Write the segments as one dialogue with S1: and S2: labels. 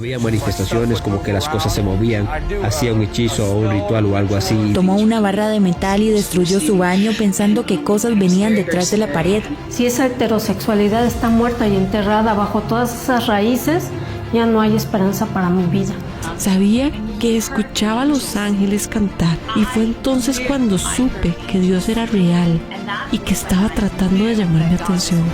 S1: Había manifestaciones como que las cosas se movían, hacía un hechizo o un ritual o algo así.
S2: Tomó una barra de metal y destruyó su baño pensando que cosas venían detrás de la pared.
S3: Si esa heterosexualidad está muerta y enterrada bajo todas esas raíces, ya no hay esperanza para mi vida.
S4: Sabía que escuchaba a los ángeles cantar y fue entonces cuando supe que Dios era real y que estaba tratando de llamar mi atención.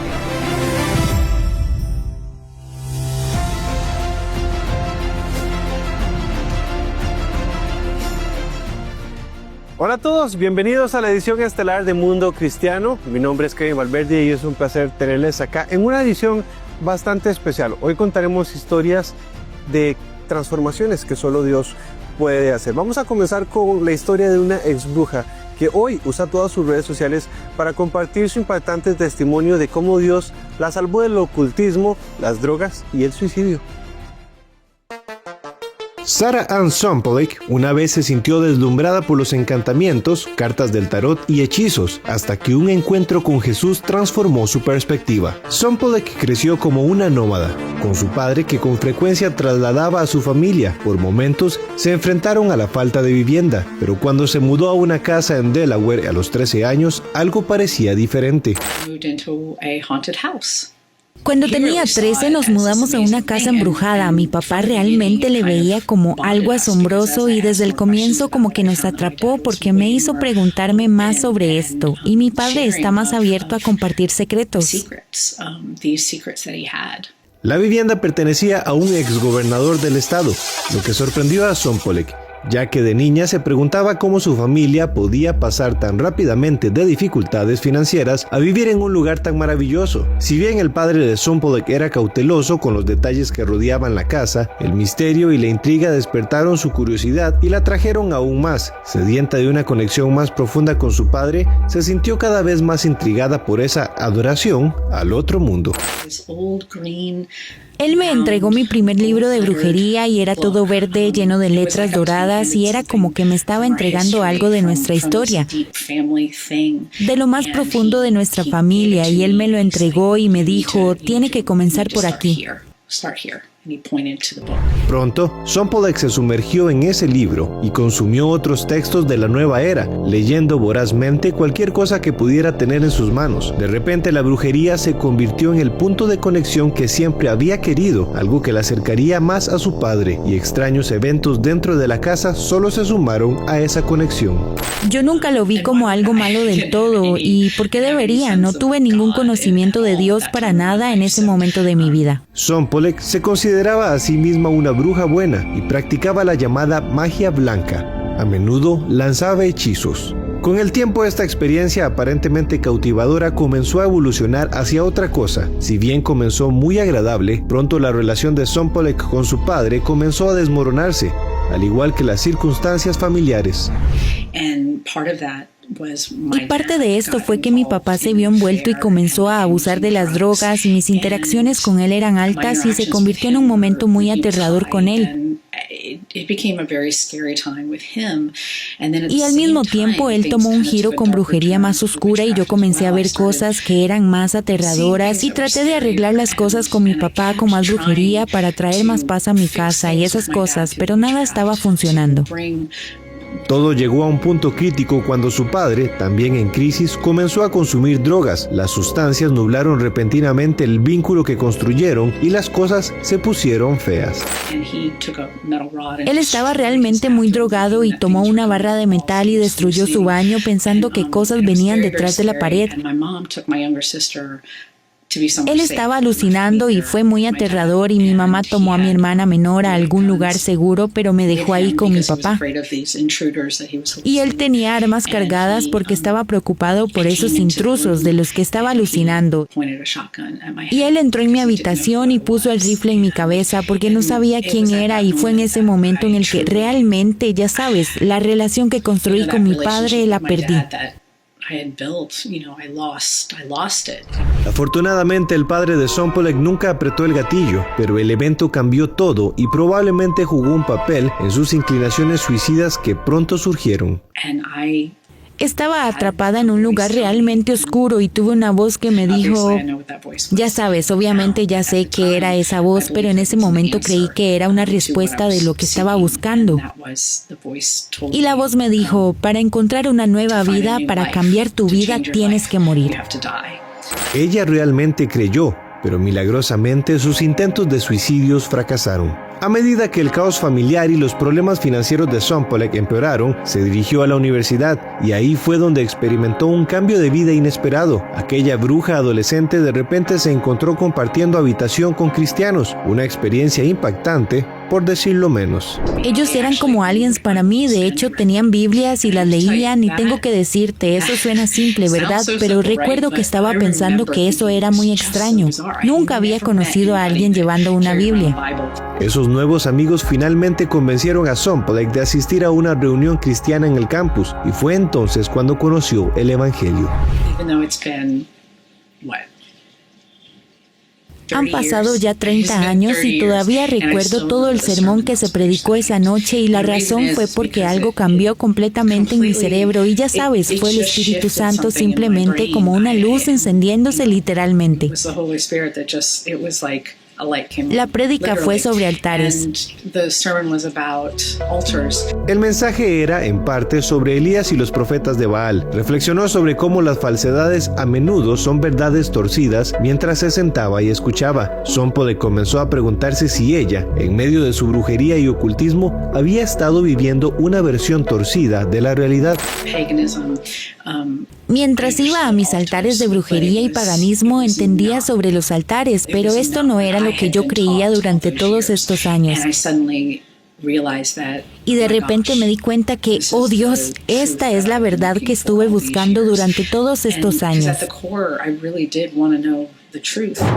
S5: Hola a todos, bienvenidos a la edición estelar de Mundo Cristiano. Mi nombre es Kevin Valverde y es un placer tenerles acá en una edición bastante especial. Hoy contaremos historias de transformaciones que solo Dios puede hacer. Vamos a comenzar con la historia de una ex bruja que hoy usa todas sus redes sociales para compartir su impactante testimonio de cómo Dios la salvó del ocultismo, las drogas y el suicidio. Sarah Ann Sompolick una vez se sintió deslumbrada por los encantamientos, cartas del tarot y hechizos, hasta que un encuentro con Jesús transformó su perspectiva. Sompolick creció como una nómada, con su padre que con frecuencia trasladaba a su familia. Por momentos se enfrentaron a la falta de vivienda, pero cuando se mudó a una casa en Delaware a los 13 años, algo parecía diferente.
S2: Cuando tenía 13 nos mudamos a una casa embrujada. A mi papá realmente le veía como algo asombroso y desde el comienzo como que nos atrapó porque me hizo preguntarme más sobre esto. Y mi padre está más abierto a compartir secretos.
S5: La vivienda pertenecía a un exgobernador del estado, lo que sorprendió a Sompolick, ya que de niña se preguntaba cómo su familia podía pasar tan rápidamente de dificultades financieras a vivir en un lugar tan maravilloso. Si bien el padre de Sompolick era cauteloso con los detalles que rodeaban la casa, el misterio y la intriga despertaron su curiosidad y la trajeron aún más. Sedienta de una conexión más profunda con su padre, se sintió cada vez más intrigada por esa adoración al otro mundo.
S2: Él me entregó mi primer libro de brujería y era todo verde, lleno de letras doradas y era como que me estaba entregando algo de nuestra historia, de lo más profundo de nuestra familia, y él me lo entregó y me dijo, tiene que comenzar por aquí.
S5: Pronto, Sompolick se sumergió en ese libro y consumió otros textos de la nueva era, leyendo vorazmente cualquier cosa que pudiera tener en sus manos. De repente la brujería se convirtió en el punto de conexión que siempre había querido, algo que la acercaría más a su padre, y extraños eventos dentro de la casa solo se sumaron a esa conexión.
S2: Yo nunca lo vi como algo malo del todo, y ¿por qué debería? No tuve ningún conocimiento de Dios para nada en ese momento de mi vida.
S5: Sompolick se consideraba a sí misma una bruja buena y practicaba la llamada magia blanca. A menudo lanzaba hechizos. Con el tiempo, esta experiencia aparentemente cautivadora comenzó a evolucionar hacia otra cosa. Si bien comenzó muy agradable, pronto la relación de Sompolick con su padre comenzó a desmoronarse, al igual que las circunstancias familiares.
S2: Y parte de esto fue que mi papá se vio envuelto y comenzó a abusar de las drogas, y mis interacciones con él eran altas y se convirtió en un momento muy aterrador con él. Y al mismo tiempo él tomó un giro con brujería más oscura y yo comencé a ver cosas que eran más aterradoras y traté de arreglar las cosas con mi papá con más brujería para traer más paz a mi casa y esas cosas, pero nada estaba funcionando.
S5: Todo llegó a un punto crítico cuando su padre, también en crisis, comenzó a consumir drogas. Las sustancias nublaron repentinamente el vínculo que construyeron y las cosas se pusieron feas.
S2: Él estaba realmente muy drogado y tomó una barra de metal y destruyó su baño pensando que cosas venían detrás de la pared. Él estaba alucinando y fue muy aterrador, y mi mamá tomó a mi hermana menor a algún lugar seguro, pero me dejó ahí con mi papá. Y él tenía armas cargadas porque estaba preocupado por esos intrusos de los que estaba alucinando. Y él entró en mi habitación y puso el rifle en mi cabeza porque no sabía quién era, y fue en ese momento en el que realmente, ya sabes, la relación que construí con mi padre la perdí.
S5: Afortunadamente, el padre de Sompolick nunca apretó el gatillo, pero el evento cambió todo y probablemente jugó un papel en sus inclinaciones suicidas que pronto surgieron.
S2: Estaba atrapada en un lugar realmente oscuro y tuve una voz que me dijo, ya sabes, obviamente ya sé que era esa voz, pero en ese momento creí que era una respuesta de lo que estaba buscando. Y la voz me dijo, para encontrar una nueva vida, para cambiar tu vida, tienes que morir.
S5: Ella realmente creyó, pero milagrosamente sus intentos de suicidios fracasaron. A medida que el caos familiar y los problemas financieros de Sompolek empeoraron, se dirigió a la universidad y ahí fue donde experimentó un cambio de vida inesperado. Aquella bruja adolescente de repente se encontró compartiendo habitación con cristianos, una experiencia impactante, por decirlo menos.
S2: Ellos eran como aliens para mí, de hecho tenían Biblias y las leían, y tengo que decirte, eso suena simple, ¿verdad? Pero recuerdo que estaba pensando que eso era muy extraño. Nunca había conocido a alguien llevando una Biblia.
S5: Esos nuevos amigos finalmente convencieron a Sompolek de asistir a una reunión cristiana en el campus, y fue entonces cuando conoció el Evangelio.
S2: Han pasado ya 30 años y todavía recuerdo todo el sermón que se predicó esa noche, y la razón fue porque algo cambió completamente en mi cerebro, y ya sabes, fue el Espíritu Santo simplemente como una luz encendiéndose literalmente. La prédica fue sobre altares.
S5: El mensaje era, en parte, sobre Elías y los profetas de Baal. Reflexionó sobre cómo las falsedades a menudo son verdades torcidas mientras se sentaba y escuchaba. Sompolek comenzó a preguntarse si ella, en medio de su brujería y ocultismo, había estado viviendo una versión torcida de la realidad.
S2: Mientras iba a mis altares de brujería y paganismo, entendía sobre los altares, pero esto no era lo que yo creía durante todos estos años. Y de repente me di cuenta que, oh Dios, esta es la verdad que estuve buscando durante todos estos años.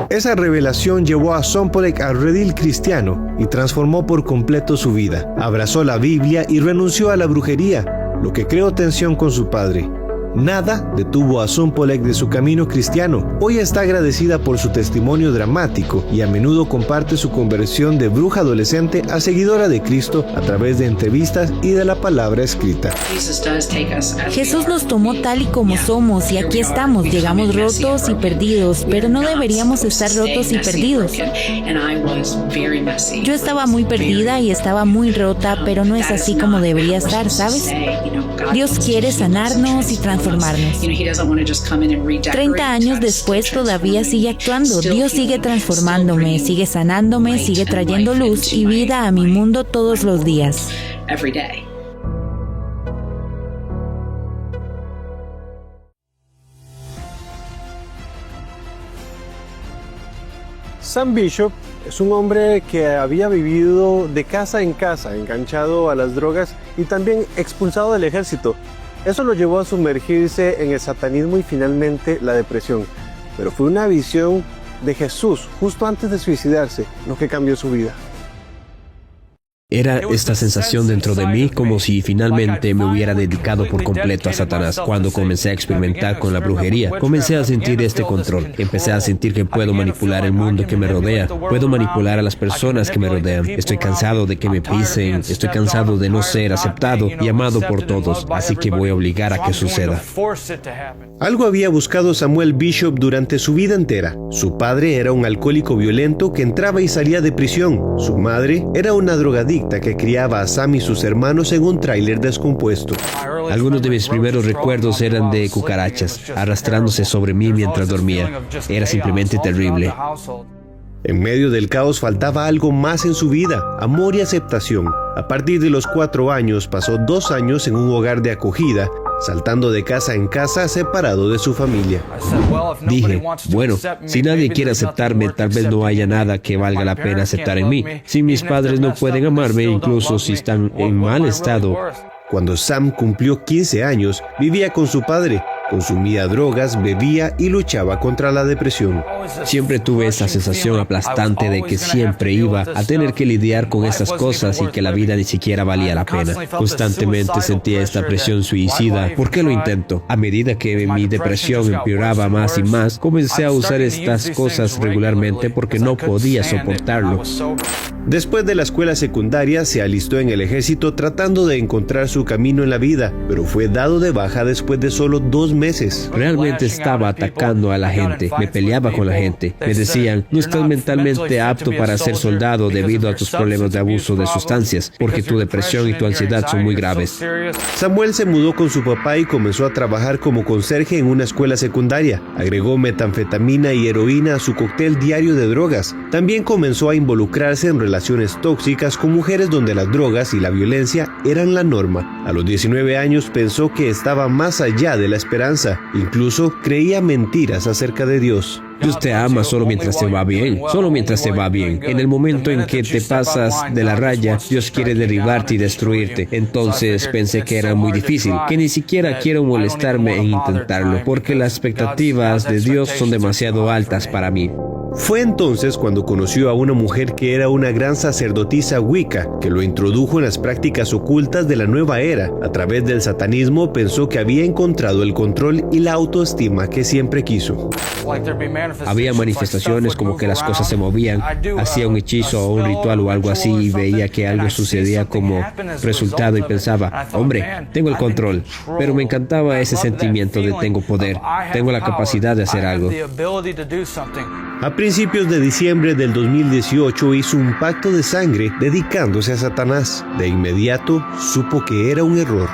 S5: Esa revelación llevó a Sompolek al redil cristiano y transformó por completo su vida. Abrazó la Biblia y renunció a la brujería, lo que creó tensión con su padre. Nada detuvo a Sompolek de su camino cristiano. Hoy está agradecida por su testimonio dramático y a menudo comparte su conversión de bruja adolescente a seguidora de Cristo a través de entrevistas y de la palabra escrita.
S2: Jesús nos tomó tal y como somos, y aquí estamos. Llegamos rotos y perdidos, pero no deberíamos estar rotos y perdidos. Yo estaba muy perdida y estaba muy rota, pero no es así como debería estar, ¿sabes? Dios quiere sanarnos y transformarnos. 30 años después todavía sigue actuando. Dios sigue transformándome, sigue sanándome, sigue trayendo luz y vida a mi mundo todos los días.
S5: Sam Bishop es un hombre que había vivido de casa en casa, enganchado a las drogas y también expulsado del ejército. Eso lo llevó a sumergirse en el satanismo y finalmente la depresión. Pero fue una visión de Jesús justo antes de suicidarse lo que cambió su vida.
S1: Era esta sensación dentro de mí como si finalmente me hubiera dedicado por completo a Satanás. Cuando comencé a experimentar con la brujería, comencé a sentir este control. Empecé a sentir que puedo manipular el mundo que me rodea. Puedo manipular a las personas que me rodean. Estoy cansado de que me pisen. Estoy cansado de no ser aceptado y amado por todos. Así que voy a obligar a que suceda.
S5: Algo había buscado Samuel Bishop durante su vida entera. Su padre era un alcohólico violento que entraba y salía de prisión. Su madre era una drogadicta que criaba a Sam y sus hermanos en un tráiler descompuesto.
S1: Algunos de mis primeros recuerdos eran de cucarachas arrastrándose sobre mí mientras dormía. Era simplemente terrible.
S5: En medio del caos faltaba algo más en su vida: amor y aceptación. A partir de los 4 años pasó 2 años en un hogar de acogida, saltando de casa en casa separado de su familia.
S1: Dije, bueno, si nadie quiere aceptarme, tal vez no haya nada que valga la pena aceptar en mí. Si mis padres no pueden amarme, incluso si están en mal estado.
S5: Cuando Sam cumplió 15 años, vivía con su padre. Consumía drogas, bebía y luchaba contra la depresión.
S1: Siempre tuve esa sensación aplastante de que siempre iba a tener que lidiar con estas cosas y que la vida ni siquiera valía la pena. Constantemente sentía esta presión suicida. ¿Por qué lo intento? A medida que mi depresión empeoraba más y más, comencé a usar estas cosas regularmente porque no podía soportarlo.
S5: Después de la escuela secundaria se alistó en el ejército tratando de encontrar su camino en la vida, pero fue dado de baja después de solo 2 meses.
S1: Realmente estaba atacando a la gente, me peleaba con la gente. Me decían, no estás mentalmente apto para ser soldado debido a tus problemas de abuso de sustancias, porque tu depresión y tu ansiedad son muy graves.
S5: Samuel se mudó con su papá y comenzó a trabajar como conserje en una escuela secundaria. Agregó metanfetamina y heroína a su cóctel diario de drogas. También comenzó a involucrarse en relaciones tóxicas con mujeres donde las drogas y la violencia eran la norma. A los 19 años pensó que estaba más allá de la esperanza. Incluso creía mentiras acerca de Dios.
S1: Dios te ama solo mientras te va bien, solo mientras te va bien. En el momento en que te pasas de la raya, Dios quiere derribarte y destruirte. Entonces pensé que era muy difícil, que ni siquiera quiero molestarme en intentarlo, porque las expectativas de Dios son demasiado altas para mí.
S5: Fue entonces cuando conoció a una mujer que era una gran sacerdotisa Wicca, que lo introdujo en las prácticas ocultas de la nueva era. A través del satanismo pensó que había encontrado el control y la autoestima que siempre quiso.
S1: Había manifestaciones como que las cosas se movían, hacía un hechizo o un ritual o algo así y veía que algo sucedía como resultado y pensaba, hombre, tengo el control. Pero me encantaba ese sentimiento de tengo poder, tengo la capacidad de hacer algo.
S5: A principios de diciembre del 2018 hizo un pacto de sangre dedicándose a Satanás. De inmediato supo que era un error.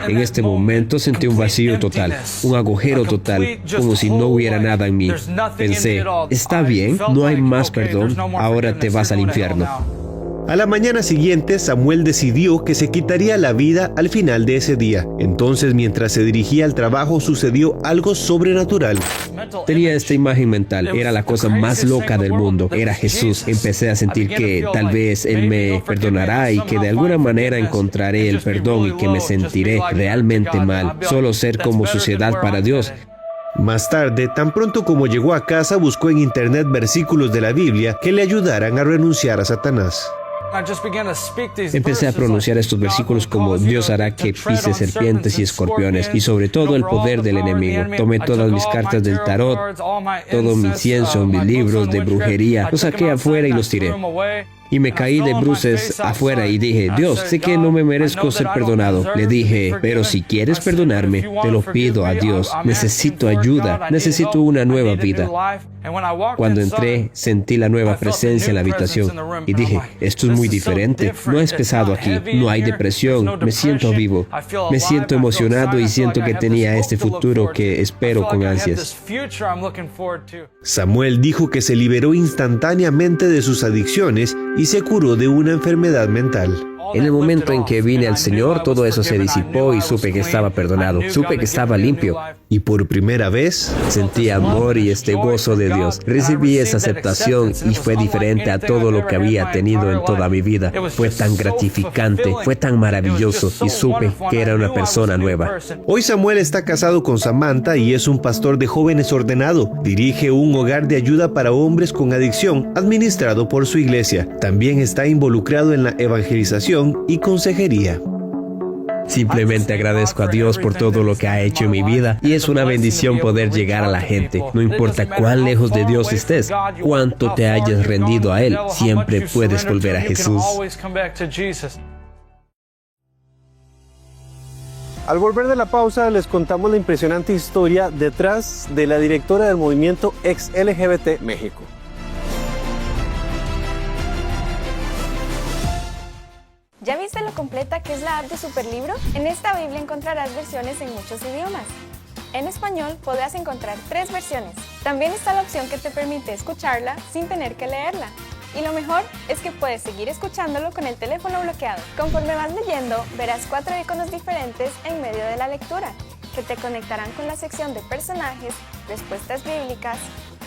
S1: En este momento sentí un vacío total, un agujero total, como si no hubiera nada en mí. Pensé, está bien, no hay más perdón, ahora te vas al infierno.
S5: A la mañana siguiente, Samuel decidió que se quitaría la vida al final de ese día. Entonces, mientras se dirigía al trabajo, sucedió algo sobrenatural.
S1: Tenía esta imagen mental, era la cosa más loca del mundo, era Jesús. Empecé a sentir que tal vez Él me perdonará y que de alguna manera encontraré el perdón y que me sentiré realmente mal, solo ser como suciedad para Dios.
S5: Más tarde, tan pronto como llegó a casa, buscó en internet versículos de la Biblia que le ayudaran a renunciar a Satanás.
S1: Empecé a pronunciar estos versículos como Dios hará que pise serpientes y escorpiones y sobre todo el poder del enemigo. Tomé todas mis cartas del tarot, todo mi incienso, mis libros de brujería, los saqué afuera y los tiré. Y me caí de bruces afuera y dije, Dios, sé que no me merezco ser perdonado. Le dije, pero si quieres perdonarme, te lo pido a Dios. Necesito ayuda, necesito una nueva vida. Cuando entré, sentí la nueva presencia en la habitación y dije, esto es muy diferente, no es pesado aquí, no hay depresión, me siento vivo, me siento emocionado y siento que tenía este futuro que espero con ansias.
S5: Samuel dijo que se liberó instantáneamente de sus adicciones y se curó de una enfermedad mental.
S1: En el momento en que vine al Señor, todo eso se disipó y supe que estaba perdonado, supe que estaba limpio.
S5: Y por primera vez,
S1: sentí amor y gozo de Dios. Recibí esa aceptación y fue diferente a todo lo que había tenido en toda mi vida. Fue tan gratificante, fue tan maravilloso y supe que era una persona nueva.
S5: Hoy Samuel está casado con Samantha y es un pastor de jóvenes ordenado. Dirige un hogar de ayuda para hombres con adicción administrado por su iglesia. También está involucrado en la evangelización y consejería.
S1: Simplemente agradezco a Dios por todo lo que ha hecho en mi vida y es una bendición poder llegar a la gente. No importa cuán lejos de Dios estés, cuánto te hayas rendido a Él, siempre puedes volver a Jesús.
S5: Al volver de la pausa, les contamos la impresionante historia detrás de la directora del movimiento ex-LGBT México.
S6: ¿Ya viste lo completa que es la app de Superlibro? En esta Biblia encontrarás versiones en muchos idiomas. En español podrás encontrar 3 versiones. También está la opción que te permite escucharla sin tener que leerla. Y lo mejor es que puedes seguir escuchándolo con el teléfono bloqueado. Conforme vas leyendo, verás 4 iconos diferentes en medio de la lectura, que te conectarán con la sección de personajes, respuestas bíblicas,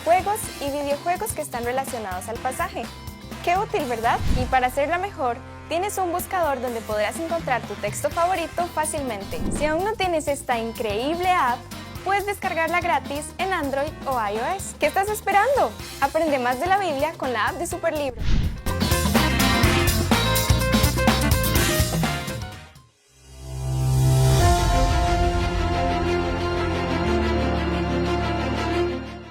S6: juegos y videojuegos que están relacionados al pasaje. ¡Qué útil!, ¿verdad? Y para hacerla mejor, tienes un buscador donde podrás encontrar tu texto favorito fácilmente. Si aún no tienes esta increíble app, puedes descargarla gratis en Android o iOS. ¿Qué estás esperando? Aprende más de la Biblia con la app de Superlibro.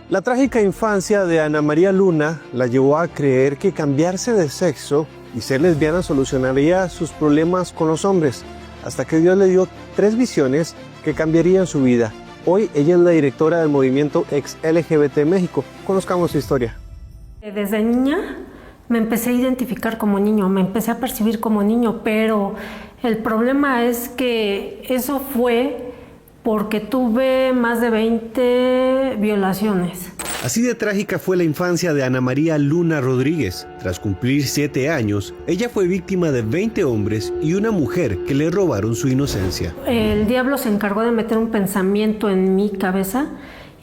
S5: La trágica infancia de Ana María Luna la llevó a creer que cambiarse de sexo y ser lesbiana solucionaría sus problemas con los hombres, hasta que Dios le dio 3 visiones que cambiarían su vida. Hoy ella es la directora del movimiento ex-LGBT México. Conozcamos su historia.
S3: Desde niña me empecé a identificar como niño, me empecé a percibir como niño, pero el problema es que eso fue porque tuve más de 20 violaciones.
S5: Así de trágica fue la infancia de Ana María Luna Rodríguez. Tras cumplir 7 años, ella fue víctima de 20 hombres y una mujer que le robaron su inocencia.
S3: El diablo se encargó de meter un pensamiento en mi cabeza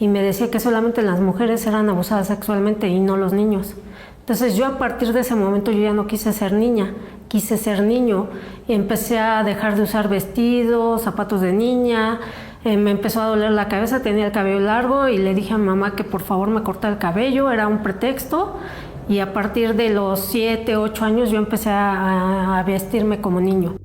S3: y me decía que solamente las mujeres eran abusadas sexualmente y no los niños. Entonces yo a partir de ese momento yo ya no quise ser niña, quise ser niño y empecé a dejar de usar vestidos, zapatos de niña. Me empezó a doler la cabeza, tenía el cabello largo y le dije a mi mamá que por favor me cortara el cabello, era un pretexto. Y a partir de los 7, 8 años yo empecé a vestirme como niño.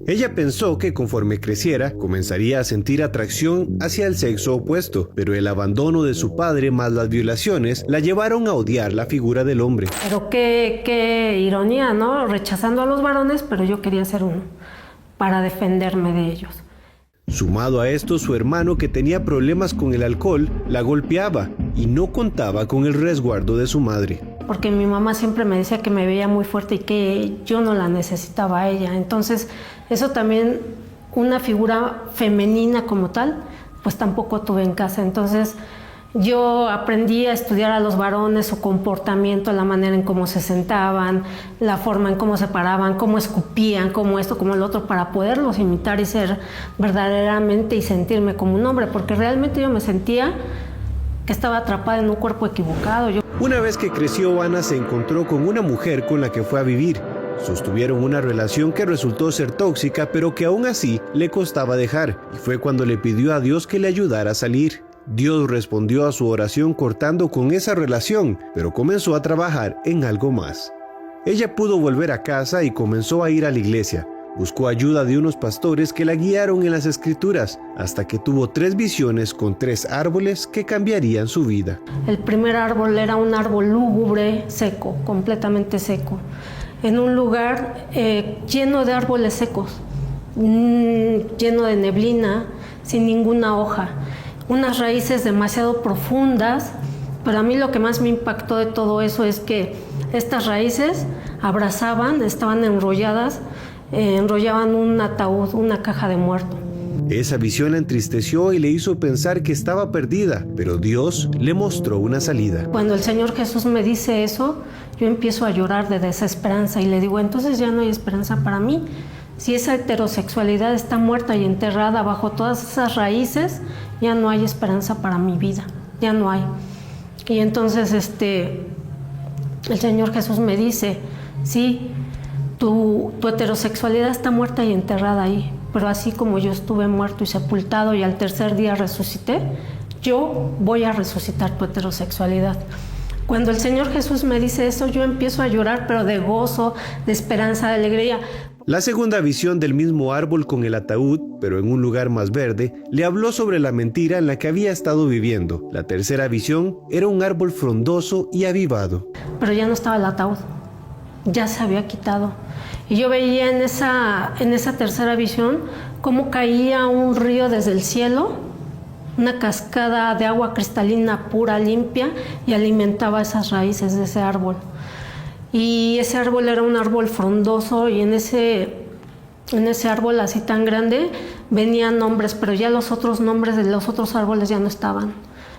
S5: Ella pensó que conforme creciera, comenzaría a sentir atracción hacia el sexo opuesto, pero el abandono de su padre más las violaciones la llevaron a odiar la figura del hombre.
S3: Pero qué ironía, ¿no? Rechazando a los varones, pero yo quería ser uno, para defenderme de ellos.
S5: Sumado a esto, su hermano, que tenía problemas con el alcohol, la golpeaba y no contaba con el resguardo de su madre.
S3: Porque mi mamá siempre me decía que me veía muy fuerte y que yo no la necesitaba a ella. Entonces, eso también, una figura femenina como tal, pues tampoco tuve en casa. Entonces, yo aprendí a estudiar a los varones, su comportamiento, la manera en cómo se sentaban, la forma en cómo se paraban, cómo escupían, cómo esto, cómo el otro, para poderlos imitar y ser verdaderamente y sentirme como un hombre, porque realmente yo me sentía que estaba atrapada en un cuerpo equivocado.
S5: Una vez que creció, Ana se encontró con una mujer con la que fue a vivir. Sostuvieron una relación que resultó ser tóxica, pero que aún así le costaba dejar, y fue cuando le pidió a Dios que le ayudara a salir. Dios respondió a su oración cortando con esa relación, pero comenzó a trabajar en algo más. Ella pudo volver a casa y comenzó a ir a la iglesia. Buscó ayuda de unos pastores que la guiaron en las escrituras, hasta que tuvo 3 visiones con 3 árboles que cambiarían su vida.
S3: El primer árbol era un árbol lúgubre, seco, completamente seco, en un lugar lleno de árboles secos, lleno de neblina, sin ninguna hoja. Unas raíces demasiado profundas, pero a mí lo que más me impactó de todo eso es que estas raíces abrazaban, estaban enrolladas, enrollaban un ataúd, una caja de muerto.
S5: Esa visión la entristeció y le hizo pensar que estaba perdida, pero Dios le mostró una salida.
S3: Cuando el Señor Jesús me dice eso, yo empiezo a llorar de desesperanza y le digo, entonces ya no hay esperanza para mí. Si esa heterosexualidad está muerta y enterrada bajo todas esas raíces, ya no hay esperanza para mi vida, ya no hay. Y entonces el Señor Jesús me dice, sí, tu heterosexualidad está muerta y enterrada ahí, pero así como yo estuve muerto y sepultado y al tercer día resucité, yo voy a resucitar tu heterosexualidad. Cuando el Señor Jesús me dice eso, yo empiezo a llorar, pero de gozo, de esperanza, de alegría.
S5: La segunda visión del mismo árbol con el ataúd, pero en un lugar más verde, le habló sobre la mentira en la que había estado viviendo. La tercera visión era un árbol frondoso y avivado.
S3: Pero ya no estaba el ataúd, ya se había quitado. Y yo veía en esa tercera visión cómo caía un río desde el cielo, una cascada de agua cristalina pura, limpia, y alimentaba esas raíces de ese árbol. Y ese árbol era un árbol frondoso y en ese árbol así tan grande venían nombres, pero ya los otros nombres de los otros árboles ya no estaban,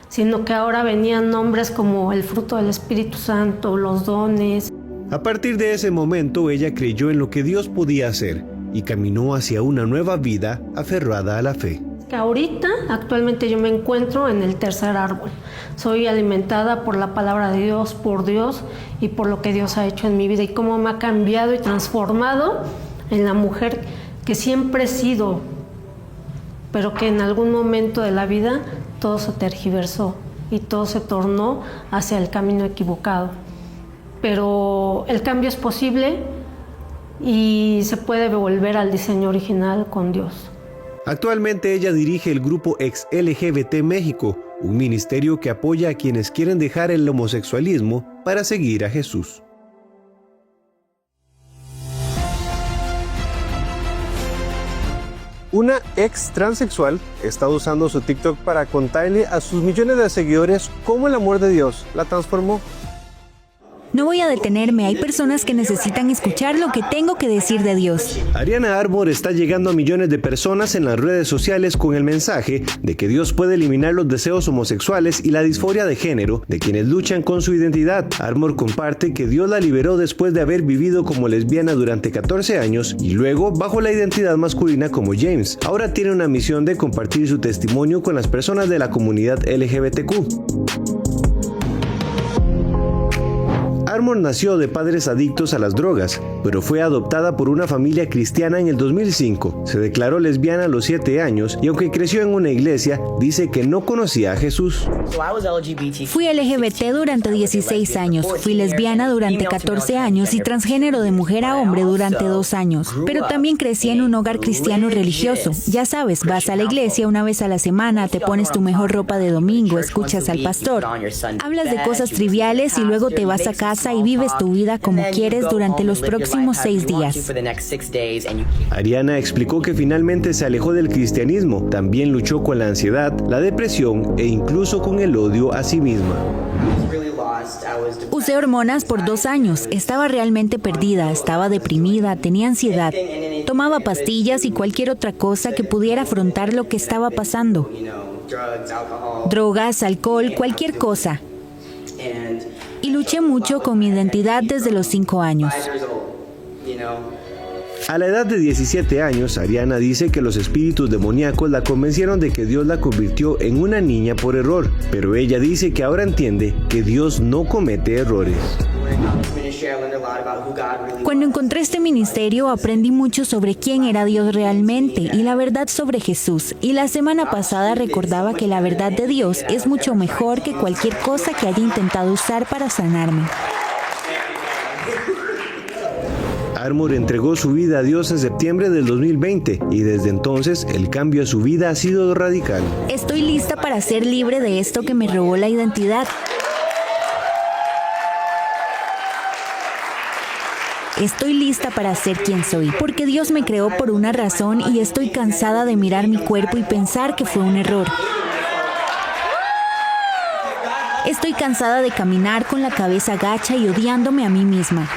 S3: sino que ahora venían nombres como el fruto del Espíritu Santo, los dones.
S5: A partir de ese momento ella creyó en lo que Dios podía hacer y caminó hacia una nueva vida aferrada a la fe.
S3: Que ahorita, actualmente yo me encuentro en el tercer árbol. Soy alimentada por la palabra de Dios, por Dios y por lo que Dios ha hecho en mi vida y cómo me ha cambiado y transformado en la mujer que siempre he sido, pero que en algún momento de la vida todo se tergiversó y todo se tornó hacia el camino equivocado. Pero el cambio es posible y se puede volver al diseño original con Dios.
S5: Actualmente ella dirige el grupo ex-LGBT México, un ministerio que apoya a quienes quieren dejar el homosexualismo para seguir a Jesús. Una ex transexual está usando su TikTok para contarle a sus millones de seguidores cómo el amor de Dios la transformó.
S2: No voy a detenerme, hay personas que necesitan escuchar lo que tengo que decir de Dios.
S5: Ariana Armour está llegando a millones de personas en las redes sociales con el mensaje de que Dios puede eliminar los deseos homosexuales y la disforia de género de quienes luchan con su identidad. Armour comparte que Dios la liberó después de haber vivido como lesbiana durante 14 años y luego bajo la identidad masculina como James. Ahora tiene una misión de compartir su testimonio con las personas de la comunidad LGBTQ. Armour nació de padres adictos a las drogas, pero fue adoptada por una familia cristiana en el 2005. Se declaró lesbiana a los 7 años y aunque creció en una iglesia, dice que no conocía a Jesús.
S2: Fui LGBT durante 16 años, fui lesbiana durante 14 años y transgénero de mujer a hombre durante 2 años. Pero también crecí en un hogar cristiano religioso. Ya sabes, vas a la iglesia una vez a la semana, te pones tu mejor ropa de domingo, escuchas al pastor, hablas de cosas triviales y luego te vas a casa y vives tu vida como quieres durante los próximos 6 días.
S5: Ariana explicó que finalmente se alejó del cristianismo, también luchó con la ansiedad, la depresión e incluso con el odio a sí misma.
S2: Usé hormonas por 2 años, estaba realmente perdida, estaba deprimida, tenía ansiedad, tomaba pastillas y cualquier otra cosa que pudiera afrontar lo que estaba pasando. Drogas, alcohol, cualquier cosa. Y luché mucho con mi identidad desde los 5 años.
S5: A la edad de 17 años, Ariana dice que los espíritus demoníacos la convencieron de que Dios la convirtió en una niña por error, pero ella dice que ahora entiende que Dios no comete errores.
S2: Cuando encontré este ministerio aprendí mucho sobre quién era Dios realmente y la verdad sobre Jesús. Y la semana pasada recordaba que la verdad de Dios es mucho mejor que cualquier cosa que haya intentado usar para sanarme.
S5: Armour entregó su vida a Dios en septiembre del 2020 y desde entonces el cambio a su vida ha sido radical.
S2: Estoy lista para ser libre de esto que me robó la identidad. Estoy lista para ser quien soy, porque Dios me creó por una razón y estoy cansada de mirar mi cuerpo y pensar que fue un error. Estoy cansada de caminar con la cabeza gacha y odiándome a mí misma.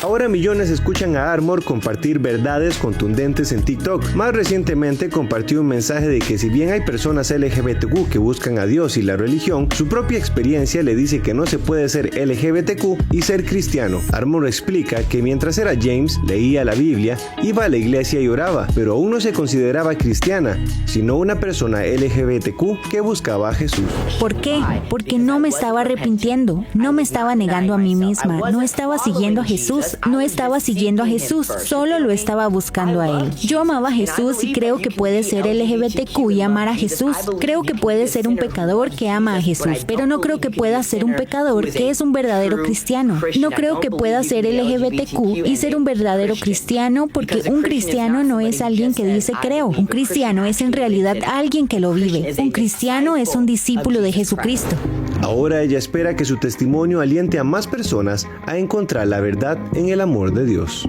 S5: Ahora millones escuchan a Armour compartir verdades contundentes en TikTok. Más recientemente compartió un mensaje de que si bien hay personas LGBTQ que buscan a Dios y la religión, su propia experiencia le dice que no se puede ser LGBTQ y ser cristiano. Armour explica que mientras era James, leía la Biblia, iba a la iglesia y oraba, pero aún no se consideraba cristiana, sino una persona LGBTQ que buscaba a Jesús.
S2: ¿Por qué? Porque no me estaba arrepintiendo, no me estaba negando a mí misma, no estaba siguiendo a Jesús. No estaba siguiendo a Jesús, solo lo estaba buscando a Él. Yo amaba a Jesús y creo que puede ser LGBTQ y amar a Jesús. Creo que puede ser un pecador que ama a Jesús, pero no creo que pueda ser un pecador que es un verdadero cristiano. No creo que pueda ser LGBTQ y ser un verdadero cristiano porque un cristiano no es alguien que dice creo. Un cristiano es en realidad alguien que lo vive. Un cristiano es un discípulo de Jesucristo.
S5: Ahora ella espera que su testimonio aliente a más personas a encontrar la verdad en el amor de Dios.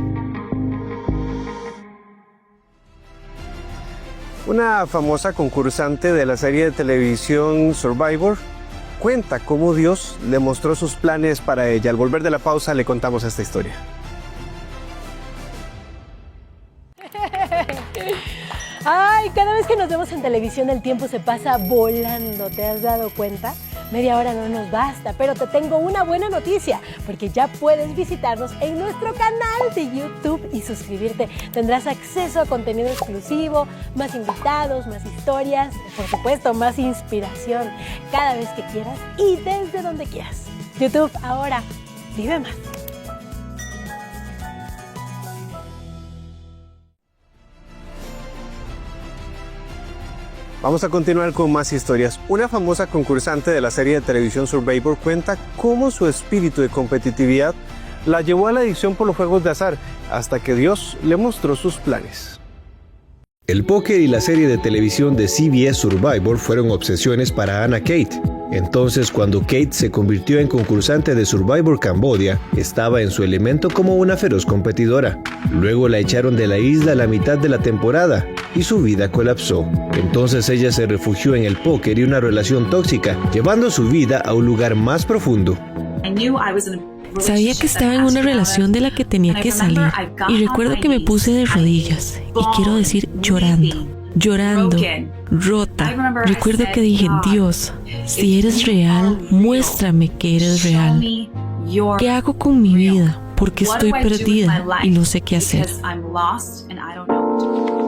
S5: Una famosa concursante de la serie de televisión Survivor cuenta cómo Dios le mostró sus planes para ella. Al volver de la pausa le contamos esta historia.
S7: Ay, cada vez que nos vemos en televisión el tiempo se pasa volando, ¿te has dado cuenta? Media hora no nos basta, pero te tengo una buena noticia, porque ya puedes visitarnos en nuestro canal de YouTube y suscribirte. Tendrás acceso a contenido exclusivo, más invitados, más historias, por supuesto, más inspiración, cada vez que quieras y desde donde quieras. YouTube, ahora, vive más.
S5: Vamos a continuar con más historias. Una famosa concursante de la serie de televisión Survivor cuenta cómo su espíritu de competitividad la llevó a la adicción por los juegos de azar, hasta que Dios le mostró sus planes. El póker y la serie de televisión de CBS Survivor fueron obsesiones para Anna Kate. Entonces, cuando Kate se convirtió en concursante de Survivor Cambodia, estaba en su elemento como una feroz competidora. Luego la echaron de la isla a la mitad de la temporada y su vida colapsó. Entonces ella se refugió en el póker y una relación tóxica, llevando su vida a un lugar más profundo.
S4: Sabía que estaba en una relación de la que tenía que salir y recuerdo que me puse de rodillas y quiero decir llorando, rota. Recuerdo que dije, Dios, si eres real, muéstrame que eres real. ¿Qué hago con mi vida? Porque estoy perdida y no sé qué hacer.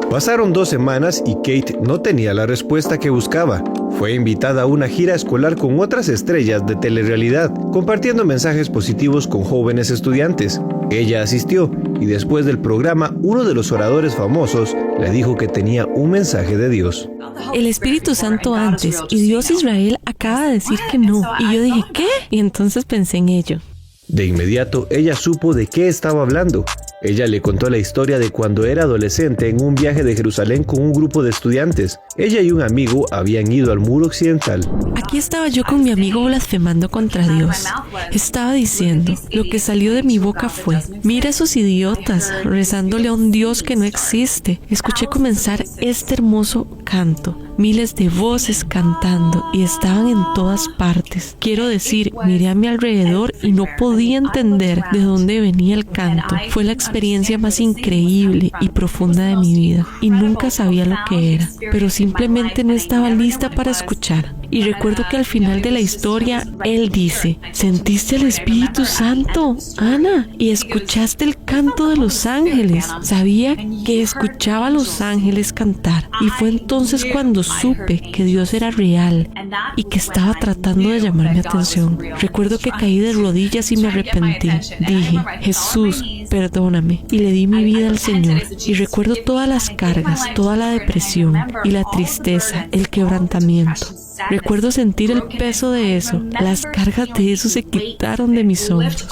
S5: Pasaron 2 semanas y Kate no tenía la respuesta que buscaba. Fue invitada a una gira escolar con otras estrellas de telerrealidad, compartiendo mensajes positivos con jóvenes estudiantes. Ella asistió y después del programa, uno de los oradores famosos le dijo que tenía un mensaje de Dios.
S4: El Espíritu Santo antes y Dios Israel acaba de decir que no. Y yo dije, ¿qué? Y entonces pensé en ello.
S5: De inmediato, ella supo de qué estaba hablando. Ella le contó la historia de cuando era adolescente en un viaje de Jerusalén con un grupo de estudiantes. Ella y un amigo habían ido al muro occidental.
S4: Aquí estaba yo con mi amigo blasfemando contra Dios. Estaba diciendo, lo que salió de mi boca fue, mira esos idiotas, rezándole a un Dios que no existe. Escuché comenzar este hermoso canto. Miles de voces cantando y estaban en todas partes. Quiero decir, miré a mi alrededor y no podía entender de dónde venía el canto. Fue la experiencia más increíble y profunda de mi vida y nunca sabía lo que era, pero simplemente no estaba lista para escuchar. Y recuerdo que al final de la historia, él dice, ¿sentiste el Espíritu Santo, Ana? Y escuchaste el canto de los ángeles. Sabía que escuchaba a los ángeles cantar. Y fue entonces cuando supe que Dios era real y que estaba tratando de llamar mi atención. Recuerdo que caí de rodillas y me arrepentí. Dije, Jesús, perdóname, y le di mi vida al Señor. Y recuerdo todas las cargas, toda la depresión y la tristeza, el quebrantamiento. Recuerdo sentir el peso de eso. Las cargas de eso se quitaron de mis hombros.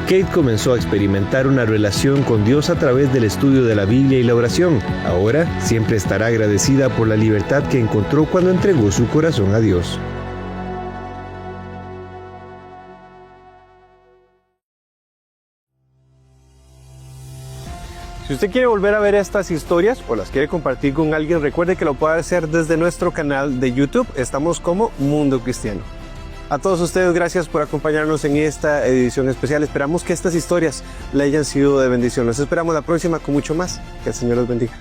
S5: Kate comenzó a experimentar una relación con Dios a través del estudio de la Biblia y la oración. Ahora siempre estará agradecida por la libertad que encontró cuando entregó su corazón a Dios. Si usted quiere volver a ver estas historias o las quiere compartir con alguien, recuerde que lo puede hacer desde nuestro canal de YouTube. Estamos como Mundo Cristiano. A todos ustedes, gracias por acompañarnos en esta edición especial. Esperamos que estas historias le hayan sido de bendición. Los esperamos la próxima con mucho más. Que el Señor los bendiga.